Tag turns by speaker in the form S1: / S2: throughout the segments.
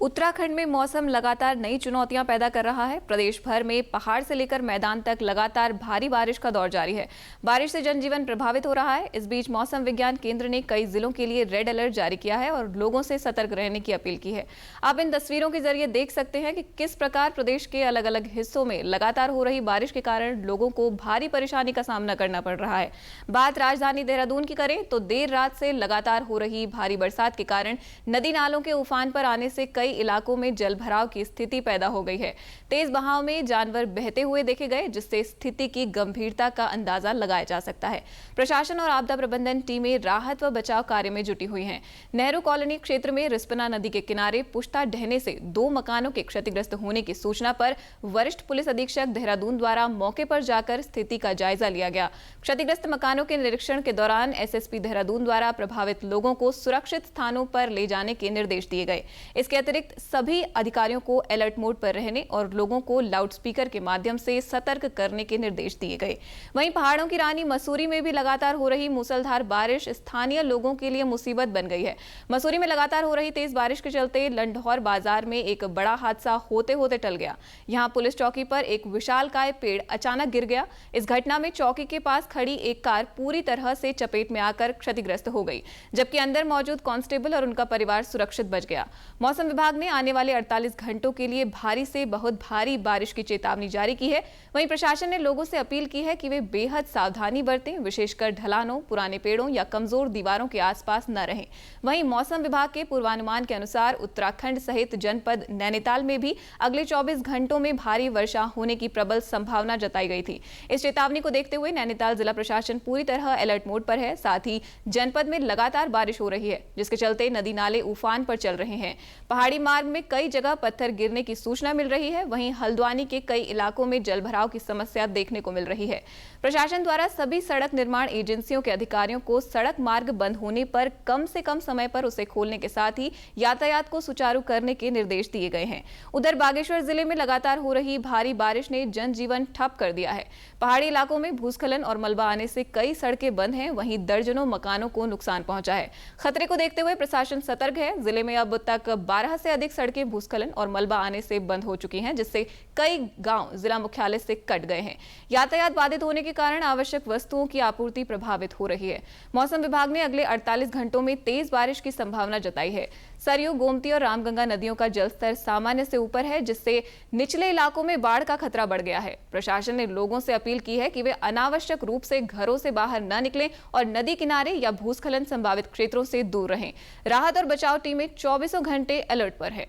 S1: उत्तराखंड में मौसम लगातार नई चुनौतियां पैदा कर रहा है। प्रदेश भर में पहाड़ से लेकर मैदान तक लगातार भारी बारिश का दौर जारी है। बारिश से जनजीवन प्रभावित हो रहा है। इस बीच मौसम विज्ञान केंद्र ने कई जिलों के लिए रेड अलर्ट जारी किया है और लोगों से सतर्क रहने की अपील की है। आप इन तस्वीरों के जरिए देख सकते हैं कि किस प्रकार प्रदेश के अलग अलग हिस्सों में लगातार हो रही बारिश के कारण लोगों को भारी परेशानी का सामना करना पड़ रहा है। बात राजधानी देहरादून की करें तो देर रात से लगातार हो रही भारी बरसात के कारण नदी नालों के उफान पर आने से कई इलाकों में जलभराव की स्थिति पैदा हो गई है। तेज बहाव में जानवर बहते हुए देखे गए, जिससे स्थिति की गंभीरता का अंदाजा लगाया जा सकता है। प्रशासन और आपदा प्रबंधन टीमें राहत व बचाव कार्य में जुटी हुई हैं। नेहरू कॉलोनी क्षेत्र में रिस्पना नदी के किनारे पुश्ता ढहने से 2 मकानों के क्षतिग्रस्त होने की सूचना पर वरिष्ठ पुलिस अधीक्षक देहरादून द्वारा मौके पर जाकर स्थिति का जायजा लिया गया। क्षतिग्रस्त मकानों के निरीक्षण के दौरान एसएसपी देहरादून द्वारा प्रभावित लोगों को सुरक्षित स्थानों पर ले जाने के निर्देश दिए गए। इसके अतिरिक्त सभी अधिकारियों को अलर्ट मोड पर रहने और लोगों को लाउडस्पीकर के माध्यम से सतर्क करने के निर्देश दिए गए। वहीं पहाड़ों की रानी मसूरी में भी लगातार हो रही मूसलाधार बारिश स्थानीय लोगों के लिए मुसीबत बन गई है। मसूरी में लगातार हो रही तेज बारिश के चलते लंढौर बाजार में एक बड़ा हादसा होते होते टल गया। यहां पुलिस चौकी पर एक विशालकाय पेड़ अचानक गिर गया। इस घटना में चौकी के पास खड़ी एक कार पूरी तरह से चपेट में आकर क्षतिग्रस्त हो गई, जबकि अंदर मौजूद कांस्टेबल और उनका परिवार सुरक्षित बच गया। मौसम विभाग ने आने वाले 48 घंटों के लिए भारी से बहुत भारी बारिश की चेतावनी जारी की है। वहीं प्रशासन ने लोगों से अपील की है कि वे बेहद सावधानी बरतें, विशेषकर ढलानों, पुराने पेड़ों या कमजोर दीवारों के आसपास न रहें। वहीं मौसम विभाग के पूर्वानुमान के अनुसार उत्तराखंड सहित जनपद नैनीताल में भी अगले 24 घंटों में भारी वर्षा होने की प्रबल संभावना जताई गई थी। इस चेतावनी को देखते हुए नैनीताल जिला प्रशासन पूरी तरह अलर्ट मोड पर है। साथ ही जनपद में लगातार बारिश हो रही है, जिसके चलते नदी नाले उफान पर चल रहे हैं। पहाड़ी मार्ग में कई जगह पत्थर गिरने की सूचना मिल रही है। वहीं हल्द्वानी के कई इलाकों में जलभराव की समस्या देखने को मिल रही है। प्रशासन द्वारा सभी सड़क निर्माण एजेंसियों के अधिकारियों को सड़क मार्ग बंद होने पर कम से कम समय पर उसे खोलने के साथ ही यातायात को सुचारू करने के निर्देश दिए गए हैं। उधर बागेश्वर जिले में लगातार हो रही भारी बारिश ने जनजीवन ठप कर दिया है। पहाड़ी इलाकों में भूस्खलन और मलबा आने से कई सड़कें बंद हैं। वहीं दर्जनों मकानों को नुकसान पहुंचा है। खतरे को देखते हुए प्रशासन सतर्क है। जिले में अब तक 12 से अधिक सड़कें भूस्खलन और मलबा आने से बंद हो चुकी हैं, जिससे कई गांव जिला मुख्यालय से कट गए हैं। यातायात बाधित होने के कारण आवश्यक वस्तुओं की आपूर्ति प्रभावित हो रही है। मौसम विभाग ने अगले 48 घंटों में तेज बारिश की संभावना जताई है। सरयू, गोमती और रामगंगा नदियों का जलस्तर सामान्य से ऊपर है, जिससे निचले इलाकों में बाढ़ का खतरा बढ़ गया है। प्रशासन ने लोगों से अपील की है कि वे अनावश्यक रूप से घरों से बाहर न निकलें और नदी किनारे या भूस्खलन संभावित क्षेत्रों से दूर रहें। राहत और बचाव टीमें 24 घंटे अलर्ट पर है।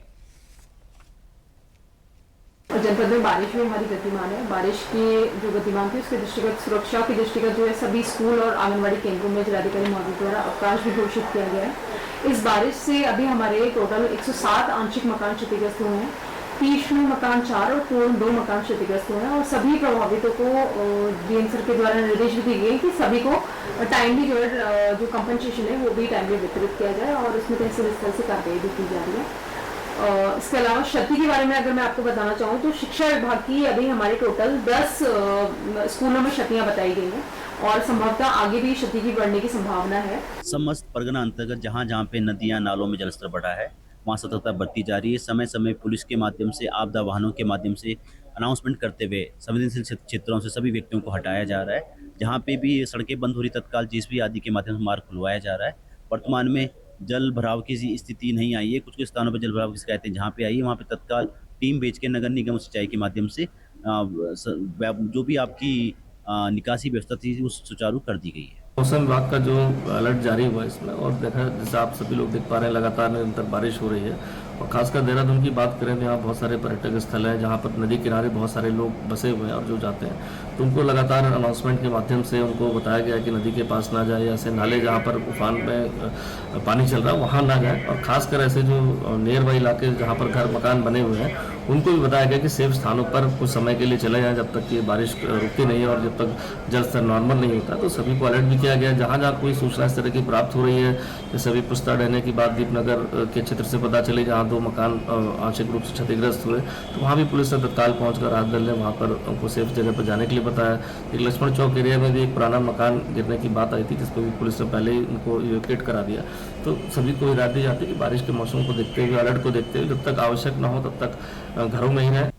S2: जनपद में बारिश में हमारी गतिमान है। बारिश की जो गतिमान थी उसके दृष्टिगत सुरक्षा की दृष्टिगत जो है सभी स्कूल और आंगनबाड़ी केंद्रों में जिलाधिकारी महोदय द्वारा अवकाश भी घोषित किया गया है। इस बारिश से अभी हमारे टोटल 107 आंशिक मकान क्षतिग्रस्त हुए हैं, 30 मकान 4 और पूर्ण 2 मकान क्षतिग्रस्त हुए हैं और सभी प्रभावितों को डीएम सर के द्वारा निर्देश भी दिए गए कि सभी को टाइमली जो कंपनसेशन है वो भी टाइमली वितरित किया जाए और उसमें तहसील स्तर से कार्रवाई भी की जा रही है। इसके अलावा क्षति के बारे में अगर मैं आपको बताना चाहूँ तो शिक्षा विभाग की अभी हमारी टोटल 10 स्कूलों में क्षतियाँ बताई गई हैं और संभवतः आगे भी क्षति की बढ़ने की संभावना है।
S3: समस्त परगना अंतर्गत जहाँ जहाँ पे नदियाँ नालों में जलस्तर बढ़ा है वहाँ सतर्कता बरती जा रही है। समय समय पुलिस के माध्यम से, आपदा वाहनों के माध्यम से अनाउंसमेंट करते हुए संवेदनशील क्षेत्रों से सभी व्यक्तियों को हटाया जा रहा है। जहाँ पे भी सड़कें बंद हो रही तत्काल जेसीबी आदि के माध्यम से मार्ग खुलवाया जा रहा है। वर्तमान में जल भराव की स्थिति नहीं आई है। कुछ कुछ स्थानों पर जल भराव की शिकायतें जहाँ पे आई है वहाँ पे तत्काल टीम भेज के नगर निगम सिंचाई के माध्यम से जो भी आपकी निकासी व्यवस्था थी वो सुचारू कर दी गई है।
S4: मौसम विभाग का जो अलर्ट जारी हुआ है इसमें और देखा जैसे आप सभी लोग देख पा रहे हैं लगातार निरंतर बारिश हो रही है और खासकर देहरादून की बात करें तो यहाँ बहुत सारे पर्यटक स्थल हैं जहाँ पर नदी किनारे बहुत सारे लोग बसे हुए हैं और जो जाते हैं तो उनको लगातार अनाउंसमेंट के माध्यम से उनको बताया गया है कि नदी के पास ना जाए, ऐसे नाले जहाँ पर उफान में पानी चल रहा है वहाँ ना जाए और खासकर ऐसे जो नियर बाई इलाके जहाँ पर घर मकान बने हुए हैं उनको भी बताया गया कि सेफ स्थानों पर कुछ समय के लिए चले जाएं जब तक कि बारिश रुकती नहीं है और जब तक जल स्तर नॉर्मल नहीं होता। तो सभी को अलर्ट भी किया गया। जहाँ जहाँ कोई सूचना इस तरह की प्राप्त हो रही है, जैसे अभी पुश्ता ढहने की बात दीपनगर के क्षेत्र से पता चली जहाँ 2 मकान आंशिक रूप से क्षतिग्रस्त हुए, तो वहाँ भी पुलिस ने तत्काल पहुंचकर राहत दल ने वहाँ पर उनको सेफ जगह पर जाने के लिए बताया। एक लक्ष्मण चौक एरिया में भी एक पुराना मकान गिरने की बात आई थी, जिस पर भी पुलिस ने पहले ही उनको इवैक्यूएट करा दिया। तो सभी को हिदायत दी जाती है कि बारिश के मौसम को देखते हुए, अलर्ट को देखते हुए जब तक आवश्यक न हो तब तक घरों में ही रहें।